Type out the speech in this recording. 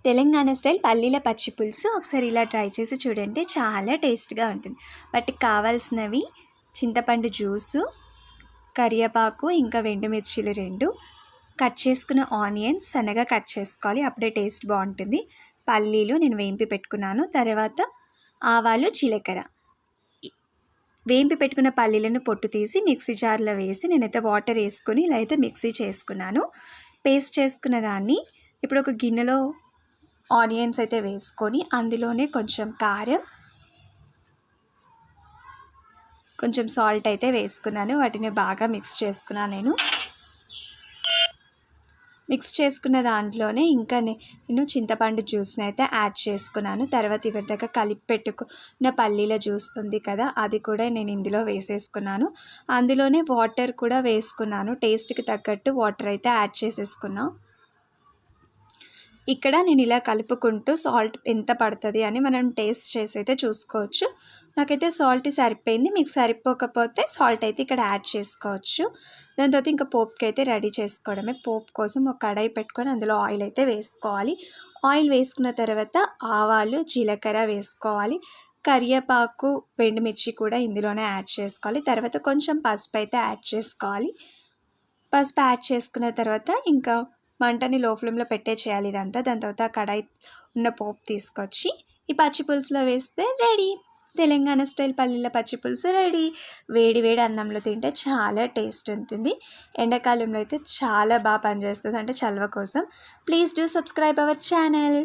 Telangana style పల్లీల పచ్చి పులుసు ఒకసారి ఇలా ట్రై చేసి చూడండి, చాలా టేస్ట్గా ఉంటుంది. వాటికి కావాల్సినవి చింతపండు జ్యూసు, కరివేపాకు, ఇంకా ఎండుమిర్చీలు 2, కట్ చేసుకున్న ఆనియన్స్ సన్నగా కట్ చేసుకోవాలి, అప్పుడే టేస్ట్ బాగుంటుంది. పల్లీలు నేను వేంపి పెట్టుకున్నాను. తర్వాత ఆవాలు, జీలకర్ర. వేంపి పెట్టుకున్న పల్లీలను పొట్టు తీసి మిక్సీ జార్లో వేసి నేనైతే వాటర్ వేసుకొని ఇలా అయితే మిక్సీ చేసుకున్నాను. పేస్ట్ చేసుకున్న దాన్ని ఇప్పుడు ఒక గిన్నెలో ఆనియన్స్ అయితే వేసుకొని అందులోనే కొంచెం కారం, కొంచెం సాల్ట్ అయితే వేసుకున్నాను. వాటిని బాగా మిక్స్ చేసుకున్నాను. మిక్స్ చేసుకున్న దాంట్లోనే ఇంకా నేను చింతపండు జ్యూస్ని అయితే యాడ్ చేసుకున్నాను. తర్వాత ఇవరిదాకా కలిపి పెట్టుకున్న పల్లీల జ్యూస్ ఉంది కదా, అది కూడా నేను ఇందులో వేసేసుకున్నాను. అందులోనే వాటర్ కూడా వేసుకున్నాను. టేస్ట్కి తగ్గట్టు వాటర్ అయితే యాడ్ చేసేసుకున్నాను. ఇక్కడ నేను ఇలా కలుపుకుంటూ సాల్ట్ ఎంత పడుతుంది అని మనం టేస్ట్ చేసి అయితే చూసుకోవచ్చు. నాకైతే సాల్ట్ సరిపోయింది. మీకు సరిపోకపోతే సాల్ట్ అయితే ఇక్కడ యాడ్ చేసుకోవచ్చు. దాని తర్వాత ఇంకా పోపుకి అయితే రెడీ చేసుకోవడమే. పోపు కోసం ఒక కడాయి పెట్టుకొని అందులో ఆయిల్ అయితే వేసుకోవాలి. ఆయిల్ వేసుకున్న తర్వాత ఆవాలు, జీలకర్ర వేసుకోవాలి. కరివేపాకు, ఎండుమిర్చి కూడా ఇందులోనే యాడ్ చేసుకోవాలి. తర్వాత కొంచెం పసుపు అయితే యాడ్ చేసుకోవాలి. పసుపు యాడ్ చేసుకున్న తర్వాత ఇంకా మంటని లో ఫ్లేమ్లో పెట్టేసేయాలి ఇదంతా. దాని తర్వాత కడాయి ఉన్న పోపు తీసుకొచ్చి ఈ పచ్చి పులుసులో వేస్తే రెడీ. తెలంగాణ స్టైల్ పల్లీల పచ్చి పులుసు రెడీ. వేడి వేడి అన్నంలో తింటే చాలా టేస్ట్ ఉంటుంది. ఎండాకాలంలో అయితే చాలా బాగా పనిచేస్తుంది, అంటే చలవ కోసం. Please do subscribe our channel.